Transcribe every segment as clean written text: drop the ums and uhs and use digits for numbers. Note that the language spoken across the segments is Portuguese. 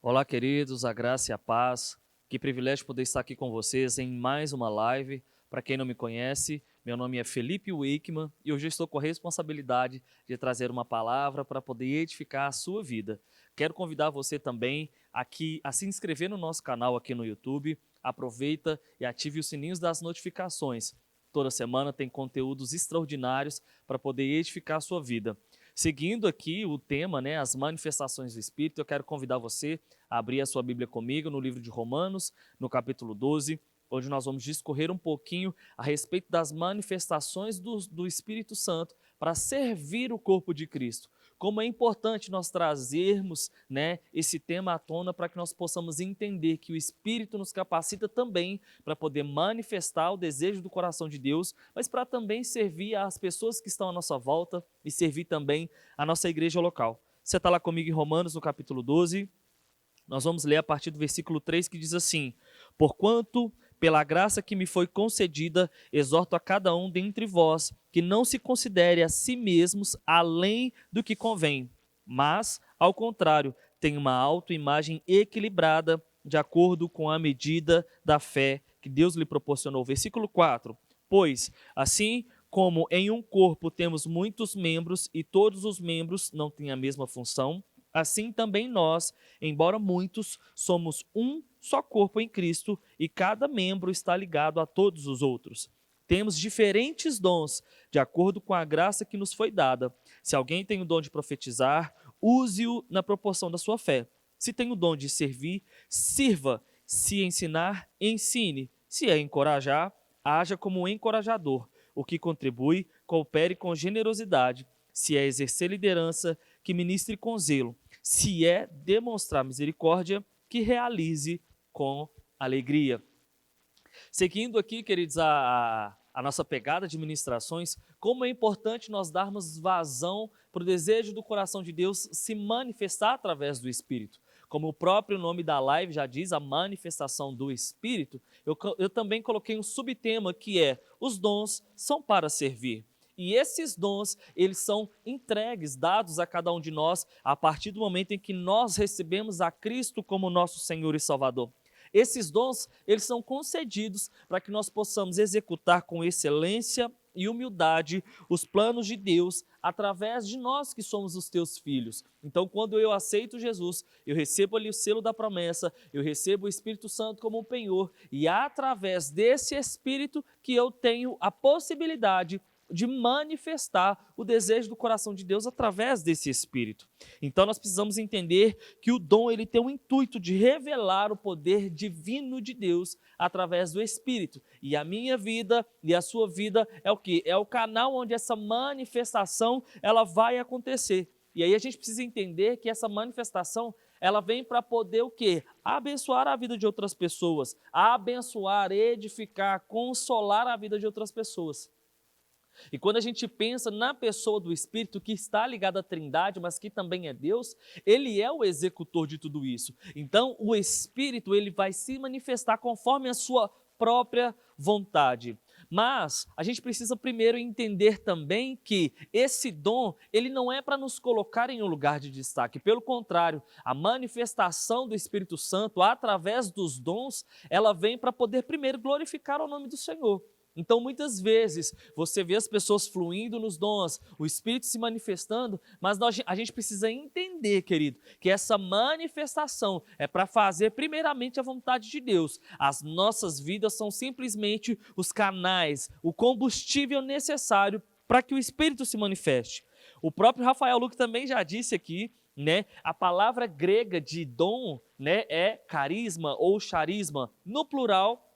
Olá, queridos, a graça e a paz. Que privilégio poder estar aqui com vocês em mais uma live. Para quem não me conhece, meu nome é Felipe Wickman e hoje eu estou com a responsabilidade de trazer uma palavra para poder edificar a sua vida. Quero convidar você também aqui a se inscrever no nosso canal aqui no YouTube. Aproveita e ative os sininhos das notificações. Toda semana tem conteúdos extraordinários para poder edificar a sua vida. Seguindo aqui o tema, as manifestações do Espírito, eu quero convidar você a abrir a sua Bíblia comigo no livro de Romanos, no capítulo 12, onde nós vamos discorrer um pouquinho a respeito das manifestações do Espírito Santo para servir o corpo de Cristo. Como é importante nós trazermos, esse tema à tona para que nós possamos entender que o Espírito nos capacita também para poder manifestar o desejo do coração de Deus, mas para também servir às pessoas que estão à nossa volta e servir também a nossa igreja local. Você está lá comigo em Romanos, no capítulo 12, nós vamos ler a partir do versículo 3, que diz assim: Porquanto, pela graça que me foi concedida, exorto a cada um dentre vós que não se considere a si mesmos além do que convém, mas, ao contrário, tenha uma autoimagem equilibrada, de acordo com a medida da fé que Deus lhe proporcionou. Versículo 4: Pois, assim como em um corpo temos muitos membros e todos os membros não têm a mesma função, assim também nós, embora muitos, somos um só corpo em Cristo e cada membro está ligado a todos os outros. Temos diferentes dons, de acordo com a graça que nos foi dada. Se alguém tem o dom de profetizar, use-o na proporção da sua fé. Se tem o dom de servir, sirva. Se ensinar, ensine. Se é encorajar, haja como um encorajador. O que contribui, coopere com generosidade. Se é exercer liderança, que ministre com zelo. Se é demonstrar misericórdia, que realize com alegria. Seguindo aqui, queridos, a nossa pegada de ministrações, como é importante nós darmos vazão para o desejo do coração de Deus se manifestar através do Espírito. Como o próprio nome da live já diz, a manifestação do Espírito, eu também coloquei um subtema que é: os dons são para servir. E esses dons, eles são entregues, dados a cada um de nós, a partir do momento em que nós recebemos a Cristo como nosso Senhor e Salvador. Esses dons, eles são concedidos para que nós possamos executar com excelência e humildade os planos de Deus através de nós que somos os teus filhos. Então, quando eu aceito Jesus, eu recebo ali o selo da promessa, eu recebo o Espírito Santo como um penhor, e é através desse Espírito que eu tenho a possibilidade de manifestar o desejo do coração de Deus através desse Espírito. Então nós precisamos entender que o dom ele tem o intuito de revelar o poder divino de Deus através do Espírito. E a minha vida e a sua vida é o quê? É o canal onde essa manifestação ela vai acontecer. E aí a gente precisa entender que essa manifestação ela vem para poder o quê? Abençoar a vida de outras pessoas, abençoar, edificar, consolar a vida de outras pessoas. E quando a gente pensa na pessoa do Espírito que está ligada à Trindade, mas que também é Deus, ele é o executor de tudo isso. Então, o Espírito ele vai se manifestar conforme a sua própria vontade. Mas a gente precisa primeiro entender também que esse dom, ele não é para nos colocar em um lugar de destaque. Pelo contrário, a manifestação do Espírito Santo através dos dons, ela vem para poder primeiro glorificar o nome do Senhor. Então, muitas vezes, você vê as pessoas fluindo nos dons, o Espírito se manifestando, mas a gente precisa entender, querido, que essa manifestação é para fazer primeiramente a vontade de Deus. As nossas vidas são simplesmente os canais, o combustível necessário para que o Espírito se manifeste. O próprio Rafael Luque também já disse aqui, a palavra grega de dom, é carisma ou charisma. No plural,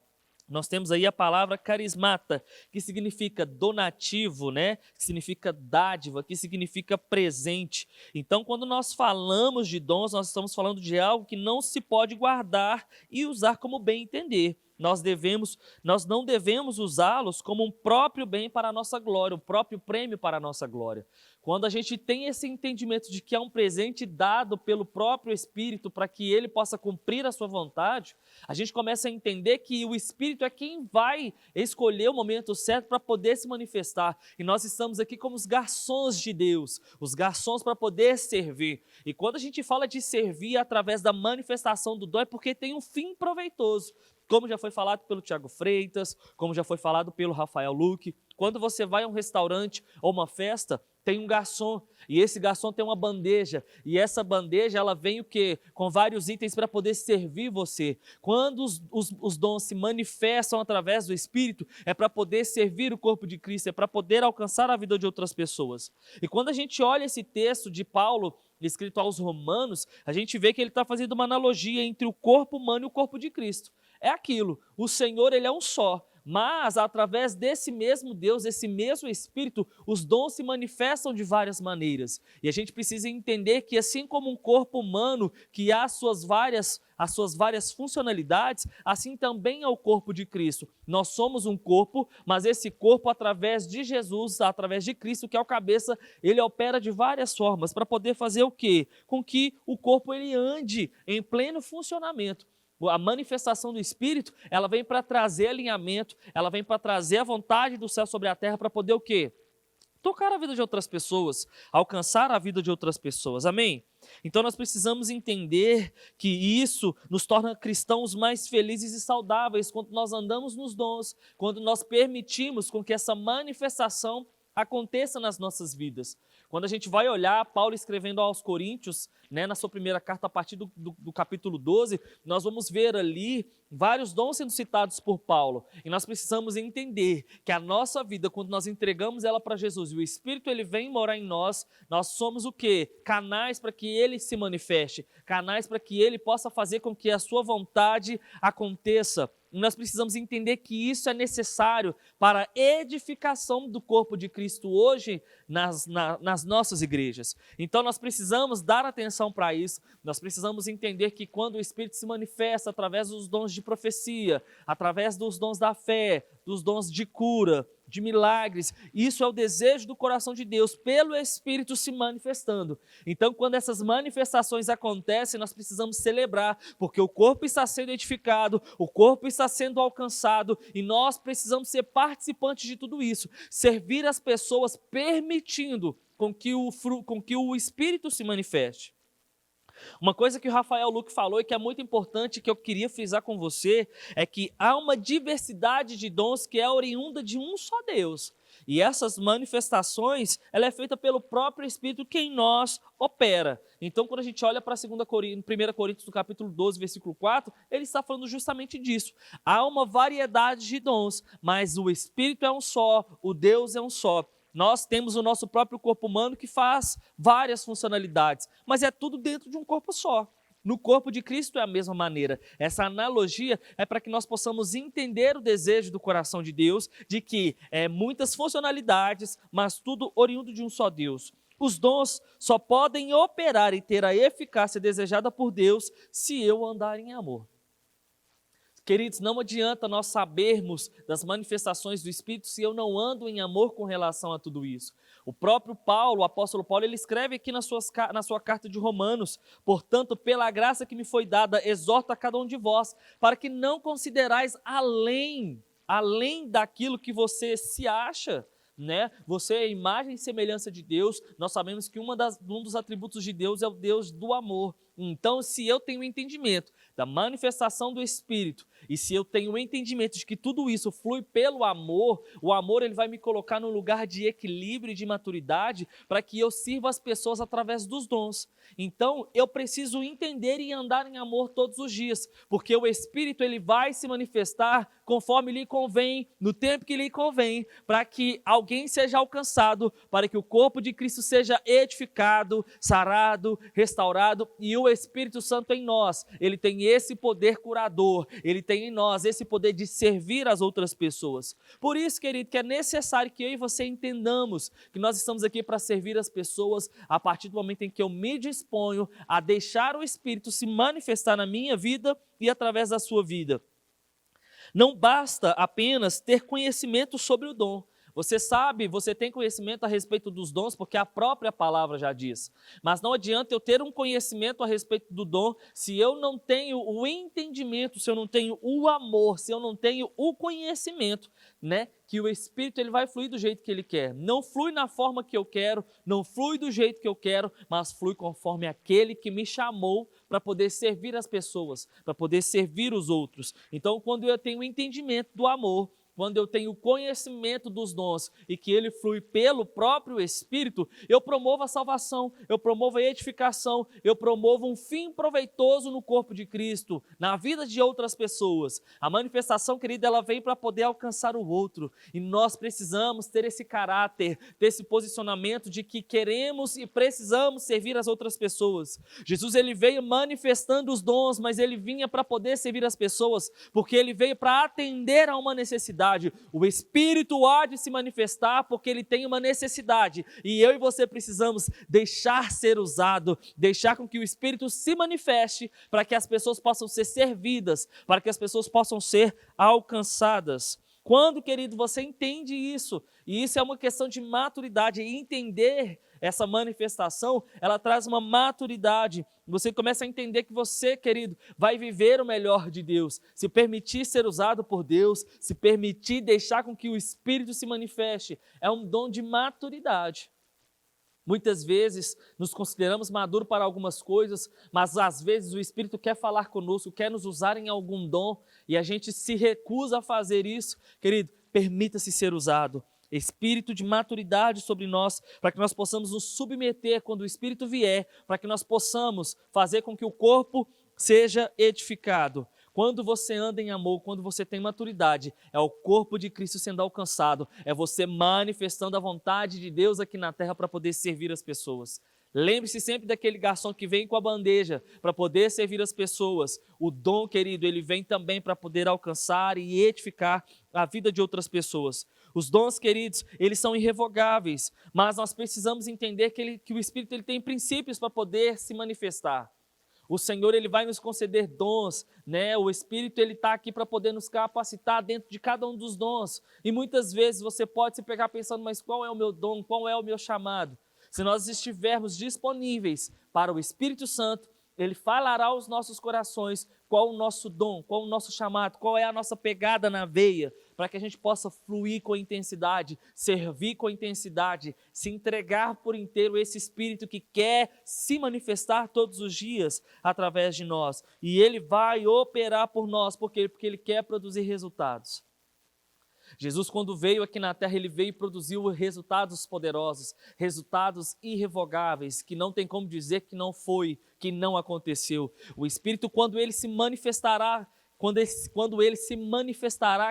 nós temos aí a palavra carismata, que significa donativo, que significa dádiva, que significa presente. Então, quando nós falamos de dons, nós estamos falando de algo que não se pode guardar e usar como bem entender. nós não devemos usá-los como um próprio bem para a nossa glória, um próprio prêmio para a nossa glória. Quando a gente tem esse entendimento de que é um presente dado pelo próprio Espírito para que ele possa cumprir a sua vontade, a gente começa a entender que o Espírito é quem vai escolher o momento certo para poder se manifestar. E nós estamos aqui como os garçons de Deus, os garçons para poder servir. E quando a gente fala de servir através da manifestação do dom, é porque tem um fim proveitoso. Como já foi falado pelo Tiago Freitas, como já foi falado pelo Rafael Luque, quando você vai a um restaurante ou uma festa, tem um garçom, e esse garçom tem uma bandeja, e essa bandeja ela vem o quê? Com vários itens para poder servir você. Quando os dons se manifestam através do Espírito, é para poder servir o corpo de Cristo, é para poder alcançar a vida de outras pessoas. E quando a gente olha esse texto de Paulo, escrito aos Romanos, a gente vê que ele está fazendo uma analogia entre o corpo humano e o corpo de Cristo. É aquilo, o Senhor ele é um só, mas através desse mesmo Deus, esse mesmo Espírito, os dons se manifestam de várias maneiras. E a gente precisa entender que assim como um corpo humano que há as suas várias funcionalidades, assim também é o corpo de Cristo. Nós somos um corpo, mas esse corpo através de Jesus, através de Cristo, que é o cabeça, ele opera de várias formas para poder fazer o quê? Com que o corpo ele ande em pleno funcionamento. A manifestação do Espírito, ela vem para trazer alinhamento, ela vem para trazer a vontade do céu sobre a terra para poder o quê? Tocar a vida de outras pessoas, alcançar a vida de outras pessoas, amém? Então nós precisamos entender que isso nos torna cristãos mais felizes e saudáveis quando nós andamos nos dons, quando nós permitimos com que essa manifestação aconteça nas nossas vidas. Quando a gente vai olhar Paulo escrevendo aos Coríntios, na sua primeira carta, a partir do capítulo 12, nós vamos ver ali vários dons sendo citados por Paulo. E nós precisamos entender que a nossa vida, quando nós entregamos ela para Jesus e o Espírito ele vem morar em nós, nós somos o quê? Canais para que ele se manifeste, canais para que ele possa fazer com que a sua vontade aconteça. E nós precisamos entender que isso é necessário para a edificação do corpo de Cristo hoje nas nossas igrejas. Então nós precisamos dar atenção para isso, nós precisamos entender que quando o Espírito se manifesta através dos dons de profecia, através dos dons da fé, dos dons de cura, de milagres, isso é o desejo do coração de Deus, pelo Espírito se manifestando. Então, quando essas manifestações acontecem, nós precisamos celebrar, porque o corpo está sendo edificado, o corpo está sendo alcançado, e nós precisamos ser participantes de tudo isso, servir as pessoas, permitindo com que o Espírito se manifeste. Uma coisa que o Rafael Luque falou e que é muito importante, que eu queria frisar com você, é que há uma diversidade de dons que é oriunda de um só Deus. E essas manifestações, ela é feita pelo próprio Espírito que em nós opera. Então, quando a gente olha para 1 Coríntios, no capítulo 12, versículo 4, ele está falando justamente disso. Há uma variedade de dons, mas o Espírito é um só, o Deus é um só. Nós temos o nosso próprio corpo humano que faz várias funcionalidades, mas é tudo dentro de um corpo só. No corpo de Cristo é a mesma maneira. Essa analogia é para que nós possamos entender o desejo do coração de Deus, de que muitas funcionalidades, mas tudo oriundo de um só Deus. Os dons só podem operar e ter a eficácia desejada por Deus se eu andar em amor. Queridos, não adianta nós sabermos das manifestações do Espírito se eu não ando em amor com relação a tudo isso. O próprio Paulo, o apóstolo Paulo, ele escreve aqui na sua carta de Romanos: portanto, pela graça que me foi dada, exorto a cada um de vós, para que não considerais além daquilo que você se acha, Você é a imagem e semelhança de Deus. Nós sabemos que um dos atributos de Deus é o Deus do amor. Então, se eu tenho entendimento da manifestação do Espírito, e se eu tenho o entendimento de que tudo isso flui pelo amor, o amor ele vai me colocar num lugar de equilíbrio e de maturidade para que eu sirva as pessoas através dos dons. Então, eu preciso entender e andar em amor todos os dias, porque o Espírito ele vai se manifestar conforme lhe convém, no tempo que lhe convém, para que alguém seja alcançado, para que o corpo de Cristo seja edificado, sarado, restaurado, e o Espírito Santo em nós, ele tem esse poder curador, ele tem em nós esse poder de servir as outras pessoas. Por isso, querido, que é necessário que eu e você entendamos que nós estamos aqui para servir as pessoas a partir do momento em que eu me disponho a deixar o Espírito se manifestar na minha vida e através da sua vida. Não basta apenas ter conhecimento sobre o dom. Você sabe, você tem conhecimento a respeito dos dons, porque a própria palavra já diz. Mas não adianta eu ter um conhecimento a respeito do dom, se eu não tenho o entendimento, se eu não tenho o amor, se eu não tenho o conhecimento, né? Que o Espírito ele vai fluir do jeito que ele quer. Não flui na forma que eu quero, não flui do jeito que eu quero, mas flui conforme aquele que me chamou para poder servir as pessoas, para poder servir os outros. Então, quando eu tenho o entendimento do amor, quando eu tenho conhecimento dos dons e que ele flui pelo próprio Espírito, eu promovo a salvação, eu promovo a edificação, eu promovo um fim proveitoso no corpo de Cristo, na vida de outras pessoas. A manifestação, querida, ela vem para poder alcançar o outro e nós precisamos ter esse caráter, ter esse posicionamento de que queremos e precisamos servir as outras pessoas. Jesus ele veio manifestando os dons, mas ele vinha para poder servir as pessoas, porque ele veio para atender a uma necessidade. O Espírito há de se manifestar porque ele tem uma necessidade e eu e você precisamos deixar ser usado, deixar com que o Espírito se manifeste para que as pessoas possam ser servidas, para que as pessoas possam ser alcançadas. Quando, querido, você entende isso, e isso é uma questão de maturidade, e entender essa manifestação, ela traz uma maturidade. Você começa a entender que você, querido, vai viver o melhor de Deus, se permitir ser usado por Deus, se permitir deixar com que o Espírito se manifeste. É um dom de maturidade. Muitas vezes nos consideramos maduros para algumas coisas, mas às vezes o Espírito quer falar conosco, quer nos usar em algum dom, e a gente se recusa a fazer isso. Querido, permita-se ser usado. Espírito de maturidade sobre nós, para que nós possamos nos submeter quando o Espírito vier, para que nós possamos fazer com que o corpo seja edificado. Quando você anda em amor, quando você tem maturidade, é o corpo de Cristo sendo alcançado, é você manifestando a vontade de Deus aqui na terra para poder servir as pessoas. Lembre-se sempre daquele garçom que vem com a bandeja para poder servir as pessoas. O dom, querido, ele vem também para poder alcançar e edificar a vida de outras pessoas. Os dons, queridos, eles são irrevogáveis, mas nós precisamos entender que o Espírito ele tem princípios para poder se manifestar. O Senhor ele vai nos conceder dons, né? O Espírito ele está aqui para poder nos capacitar dentro de cada um dos dons. E muitas vezes você pode se pegar pensando, mas qual é o meu dom, qual é o meu chamado? Se nós estivermos disponíveis para o Espírito Santo, ele falará aos nossos corações qual o nosso dom, qual o nosso chamado, qual é a nossa pegada na veia, para que a gente possa fluir com intensidade, servir com intensidade, se entregar por inteiro a esse Espírito que quer se manifestar todos os dias através de nós. E ele vai operar por nós, porque ele quer produzir resultados. Jesus, quando veio aqui na terra, ele veio e produziu resultados poderosos, resultados irrevogáveis, que não tem como dizer que não foi, que não aconteceu. O Espírito, quando ele se manifestará,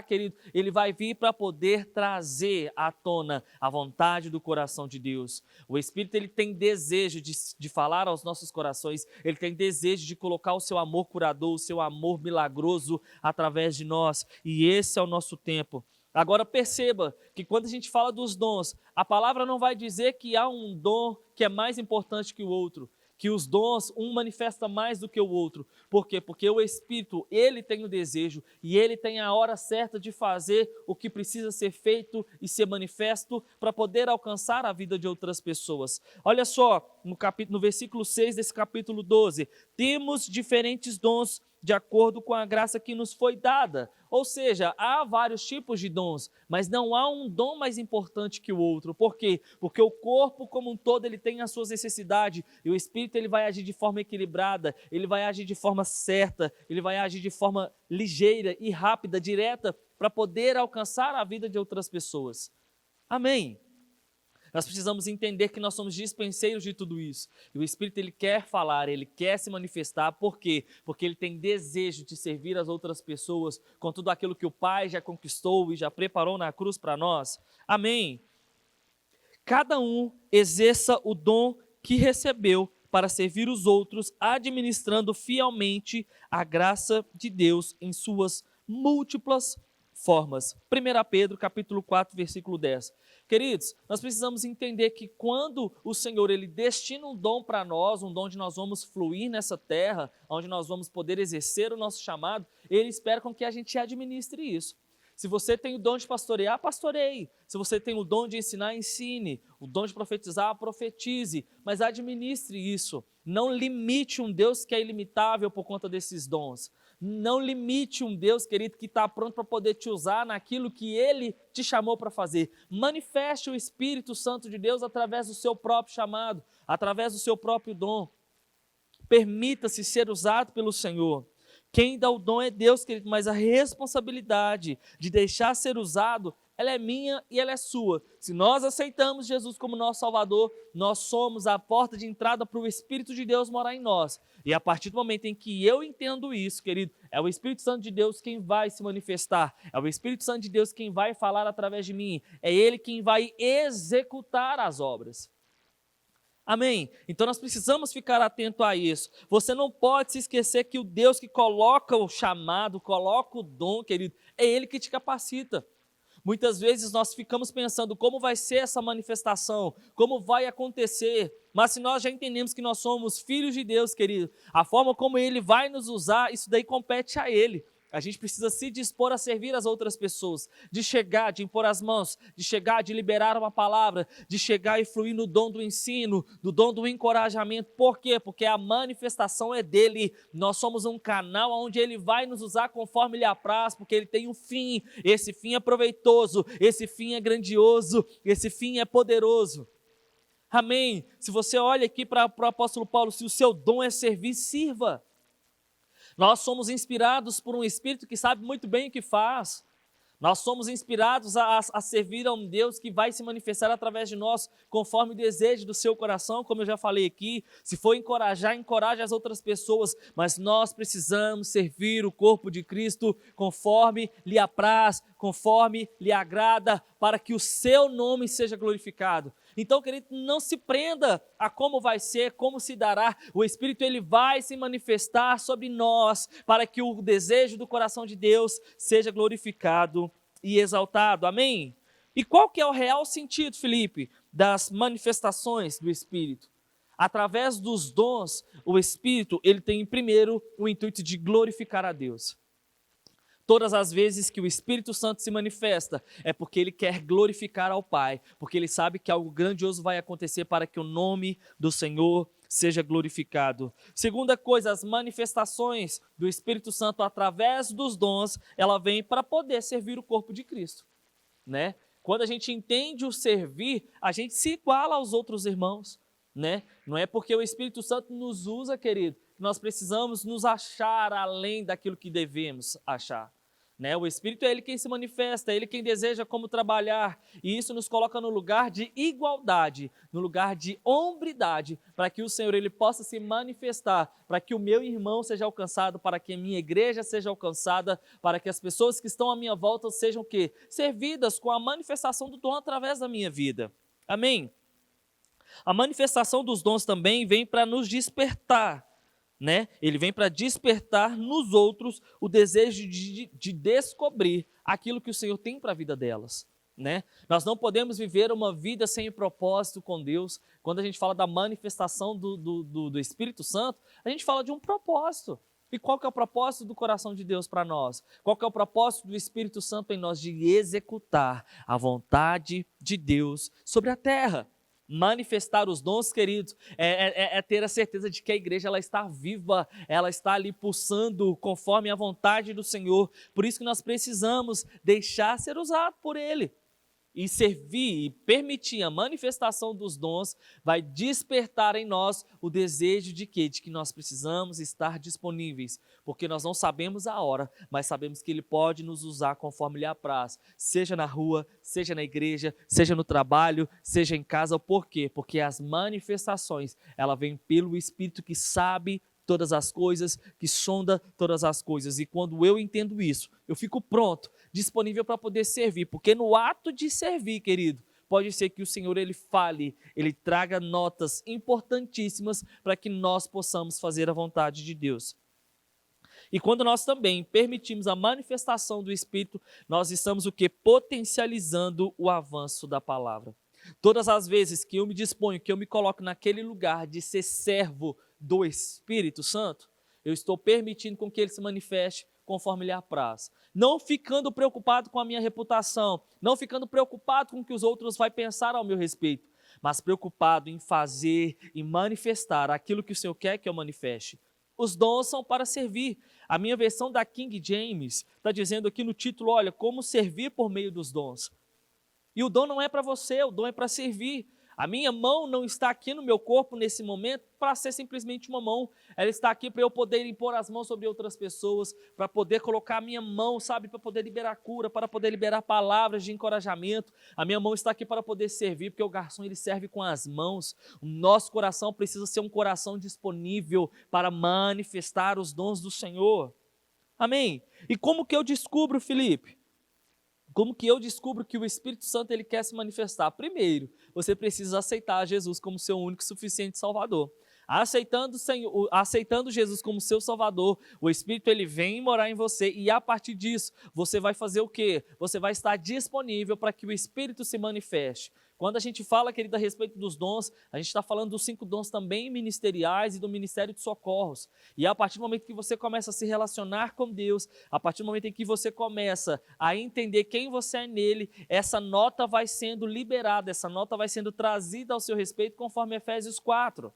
querido, ele vai vir para poder trazer à tona a vontade do coração de Deus. O Espírito ele tem desejo de falar aos nossos corações, ele tem desejo de colocar o seu amor curador, o seu amor milagroso através de nós, e esse é o nosso tempo. Agora perceba que quando a gente fala dos dons, a palavra não vai dizer que há um dom que é mais importante que o outro, que os dons, um manifesta mais do que o outro. Por quê? Porque o Espírito, ele tem o desejo e ele tem a hora certa de fazer o que precisa ser feito e ser manifesto para poder alcançar a vida de outras pessoas. Olha só, no versículo 6 desse capítulo 12, temos diferentes dons de acordo com a graça que nos foi dada. Ou seja, há vários tipos de dons, mas não há um dom mais importante que o outro. Por quê? Porque o corpo como um todo ele tem as suas necessidades e o Espírito ele vai agir de forma equilibrada, ele vai agir de forma certa, ele vai agir de forma ligeira e rápida, direta, para poder alcançar a vida de outras pessoas. Amém? Nós precisamos entender que nós somos dispenseiros de tudo isso. E o Espírito ele quer falar, ele quer se manifestar. Por quê? Porque ele tem desejo de servir as outras pessoas com tudo aquilo que o Pai já conquistou e já preparou na cruz para nós. Amém? Cada um exerça o dom que recebeu para servir os outros, administrando fielmente a graça de Deus em suas múltiplas formas. 1 Pedro, capítulo 4, versículo 10. Queridos, nós precisamos entender que quando o Senhor ele destina um dom para nós, um dom onde nós vamos fluir nessa terra, onde nós vamos poder exercer o nosso chamado, Ele espera com que a gente administre isso. Se você tem o dom de pastorear, pastoreie. Se você tem o dom de ensinar, ensine. O dom de profetizar, profetize. Mas administre isso. Não limite um Deus que é ilimitável por conta desses dons. Não limite um Deus, querido, que está pronto para poder te usar naquilo que Ele te chamou para fazer. Manifeste o Espírito Santo de Deus através do seu próprio chamado, através do seu próprio dom. Permita-se ser usado pelo Senhor. Quem dá o dom é Deus, querido, mas a responsabilidade de deixar ser usado, ela é minha e ela é sua. Se nós aceitamos Jesus como nosso Salvador, nós somos a porta de entrada para o Espírito de Deus morar em nós. E a partir do momento em que eu entendo isso, querido, é o Espírito Santo de Deus quem vai se manifestar, é o Espírito Santo de Deus quem vai falar através de mim, é Ele quem vai executar as obras. Amém? Então nós precisamos ficar atento a isso. Você não pode se esquecer que o Deus que coloca o chamado, coloca o dom, querido, é Ele que te capacita. Muitas vezes nós ficamos pensando como vai ser essa manifestação, como vai acontecer, mas se nós já entendemos que nós somos filhos de Deus, querido, a forma como Ele vai nos usar, isso daí compete a Ele. A gente precisa se dispor a servir as outras pessoas, de chegar, de impor as mãos, de chegar, de liberar uma palavra, de chegar e fluir no dom do ensino, no dom do encorajamento. Por quê? Porque a manifestação é dele. Nós somos um canal onde ele vai nos usar conforme lhe apraz, porque ele tem um fim. Esse fim é proveitoso, esse fim é grandioso, esse fim é poderoso. Amém? Se você olha aqui para o apóstolo Paulo, se o seu dom é servir, sirva. Nós somos inspirados por um Espírito que sabe muito bem o que faz. Nós somos inspirados a servir a um Deus que vai se manifestar através de nós, conforme o desejo do seu coração, como eu já falei aqui. Se for encorajar, encoraje as outras pessoas, mas nós precisamos servir o corpo de Cristo conforme lhe apraz, conforme lhe agrada, para que o seu nome seja glorificado. Então, querido, não se prenda a como vai ser, como se dará. O Espírito ele vai se manifestar sobre nós para que o desejo do coração de Deus seja glorificado e exaltado. Amém? E qual que é o real sentido, Felipe, das manifestações do Espírito? Através dos dons, o Espírito ele tem primeiro o intuito de glorificar a Deus. Todas as vezes que o Espírito Santo se manifesta, é porque ele quer glorificar ao Pai, porque ele sabe que algo grandioso vai acontecer para que o nome do Senhor seja glorificado. Segunda coisa, as manifestações do Espírito Santo através dos dons, ela vem para poder servir o corpo de Cristo, né? Quando a gente entende o servir, a gente se iguala aos outros irmãos, né? Não é porque o Espírito Santo nos usa, querido, nós precisamos nos achar além daquilo que devemos achar. Né? O Espírito é Ele quem se manifesta, é Ele quem deseja como trabalhar, e isso nos coloca no lugar de igualdade, no lugar de hombridade, para que o Senhor Ele possa se manifestar, para que o meu irmão seja alcançado, para que a minha igreja seja alcançada, para que as pessoas que estão à minha volta sejam o quê? Servidas com a manifestação do dom através da minha vida. Amém? A manifestação dos dons também vem para nos despertar, né? Ele vem para despertar nos outros o desejo de descobrir aquilo que o Senhor tem para a vida delas, né? Nós não podemos viver uma vida sem propósito com Deus. Quando a gente fala da manifestação do Espírito Santo, a gente fala de um propósito. E qual que é o propósito do coração de Deus para nós? Qual que é o propósito do Espírito Santo em nós? De executar a vontade de Deus sobre a terra. Manifestar os dons, queridos, é ter a certeza de que a igreja ela está viva, ela está ali pulsando conforme a vontade do Senhor. Por isso que nós precisamos deixar ser usado por Ele. E servir e permitir a manifestação dos dons vai despertar em nós o desejo de quê? De que nós precisamos estar disponíveis, porque nós não sabemos a hora, mas sabemos que Ele pode nos usar conforme lhe apraz, seja na rua, seja na igreja, seja no trabalho, seja em casa. Por quê? Porque as manifestações, ela vem pelo Espírito que sabe todas as coisas, que sonda todas as coisas. E quando eu entendo isso, eu fico pronto, disponível para poder servir, porque no ato de servir, querido, pode ser que o Senhor ele fale, ele traga notas importantíssimas para que nós possamos fazer a vontade de Deus. E quando nós também permitimos a manifestação do Espírito, nós estamos o quê? Potencializando o avanço da palavra. Todas as vezes que eu me disponho, que eu me coloco naquele lugar de ser servo do Espírito Santo, eu estou permitindo com que ele se manifeste conforme lhe apraz. Não ficando preocupado com a minha reputação, não ficando preocupado com o que os outros vão pensar ao meu respeito, mas preocupado em fazer e manifestar aquilo que o Senhor quer que eu manifeste. Os dons são para servir. A minha versão da King James está dizendo aqui no título, olha, como servir por meio dos dons. E o dom não é para você, o dom é para servir. A minha mão não está aqui no meu corpo nesse momento para ser simplesmente uma mão. Ela está aqui para eu poder impor as mãos sobre outras pessoas, para poder colocar a minha mão, sabe, para poder liberar cura, para poder liberar palavras de encorajamento. A minha mão está aqui para poder servir, porque o garçom ele serve com as mãos. O nosso coração precisa ser um coração disponível para manifestar os dons do Senhor. Amém? E como que eu descubro, Felipe? Como que eu descubro que o Espírito Santo ele quer se manifestar? Primeiro, você precisa aceitar Jesus como seu único e suficiente Salvador. Aceitando Jesus como seu Salvador, o Espírito ele vem morar em você e a partir disso, você vai fazer o quê? Você vai estar disponível para que o Espírito se manifeste. Quando a gente fala, querido, a respeito dos dons, a gente está falando dos 5 dons também ministeriais e do ministério de socorros. E a partir do momento que você começa a se relacionar com Deus, a partir do momento em que você começa a entender quem você é nele, essa nota vai sendo liberada, essa nota vai sendo trazida ao seu respeito conforme Efésios 4.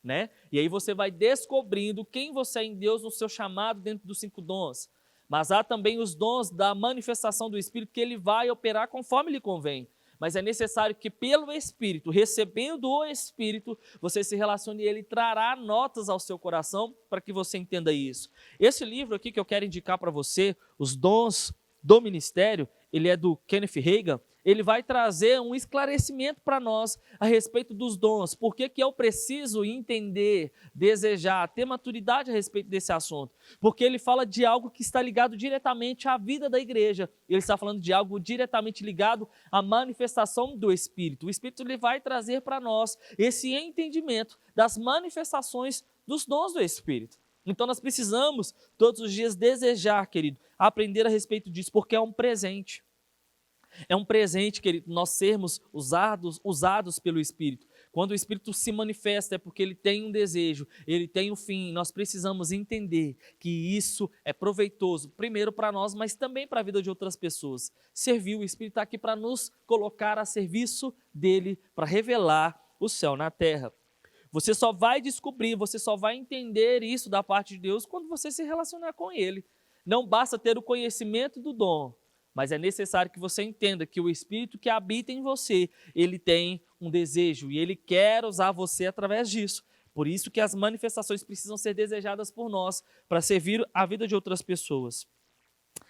Né? E aí você vai descobrindo quem você é em Deus no seu chamado dentro dos 5 dons. Mas há também os dons da manifestação do Espírito que ele vai operar conforme lhe convém. Mas é necessário que pelo Espírito, recebendo o Espírito, você se relacione e ele trará notas ao seu coração para que você entenda isso. Esse livro aqui que eu quero indicar para você, Os Dons do Ministério, ele é do Kenneth Hagin, ele vai trazer um esclarecimento para nós a respeito dos dons. Por que eu preciso entender, desejar, ter maturidade a respeito desse assunto? Porque ele fala de algo que está ligado diretamente à vida da igreja. Ele está falando de algo diretamente ligado à manifestação do Espírito. O Espírito ele vai trazer para nós esse entendimento das manifestações dos dons do Espírito. Então nós precisamos todos os dias desejar, querido, aprender a respeito disso, porque é um presente. É um presente, querido, nós sermos usados pelo Espírito. Quando o Espírito se manifesta é porque ele tem um desejo, ele tem um fim. Nós precisamos entender que isso é proveitoso, primeiro para nós, mas também para a vida de outras pessoas. Servir, o Espírito está aqui para nos colocar a serviço dele, para revelar o céu na terra. Você só vai descobrir, você só vai entender isso da parte de Deus quando você se relacionar com ele. Não basta ter o conhecimento do dom, mas é necessário que você entenda que o Espírito que habita em você, ele tem um desejo e ele quer usar você através disso. Por isso que as manifestações precisam ser desejadas por nós para servir a vida de outras pessoas.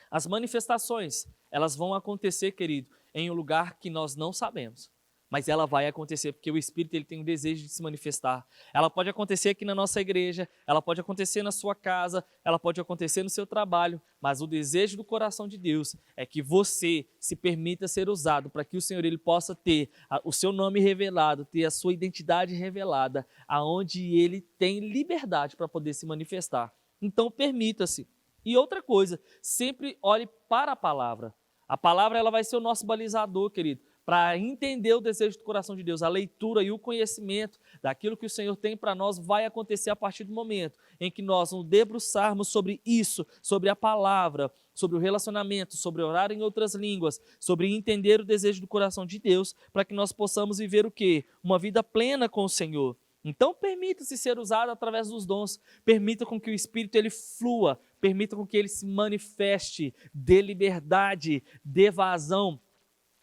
As manifestações, elas vão acontecer, querido, em um lugar que nós não sabemos. Mas ela vai acontecer porque o Espírito ele tem o desejo de se manifestar. Ela pode acontecer aqui na nossa igreja, ela pode acontecer na sua casa, ela pode acontecer no seu trabalho, mas o desejo do coração de Deus é que você se permita ser usado para que o Senhor ele possa ter o seu nome revelado, ter a sua identidade revelada, aonde ele tem liberdade para poder se manifestar. Então permita-se. E outra coisa, sempre olhe para a palavra. A palavra ela vai ser o nosso balizador, querido, para entender o desejo do coração de Deus. A leitura e o conhecimento daquilo que o Senhor tem para nós vai acontecer a partir do momento em que nós nos debruçarmos sobre isso, sobre a palavra, sobre o relacionamento, sobre orar em outras línguas, sobre entender o desejo do coração de Deus, para que nós possamos viver o quê? Uma vida plena com o Senhor. Então permita-se ser usado através dos dons, permita com que o Espírito ele flua, permita com que ele se manifeste, dê liberdade, dê vazão,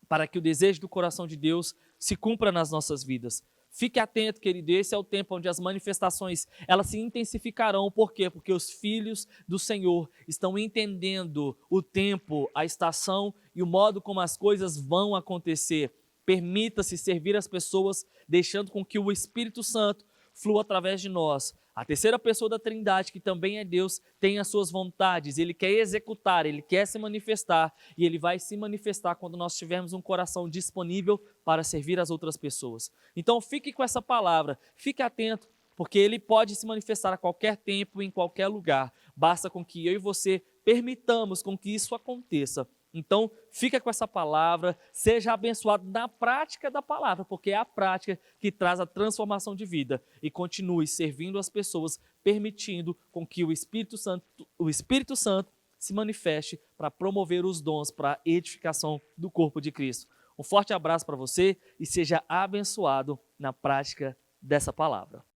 para que o desejo do coração de Deus se cumpra nas nossas vidas. Fique atento, querido, esse é o tempo onde as manifestações elas se intensificarão. Por quê? Porque os filhos do Senhor estão entendendo o tempo, a estação e o modo como as coisas vão acontecer. Permita-se servir as pessoas, deixando com que o Espírito Santo flua através de nós. A terceira pessoa da Trindade, que também é Deus, tem as suas vontades, ele quer executar, ele quer se manifestar, e ele vai se manifestar quando nós tivermos um coração disponível para servir as outras pessoas. Então fique com essa palavra, fique atento, porque ele pode se manifestar a qualquer tempo, em qualquer lugar. Basta com que eu e você permitamos com que isso aconteça. Então, fica com essa palavra, seja abençoado na prática da palavra, porque é a prática que traz a transformação de vida. E continue servindo as pessoas, permitindo com que o Espírito Santo se manifeste para promover os dons para a edificação do corpo de Cristo. Um forte abraço para você e seja abençoado na prática dessa palavra.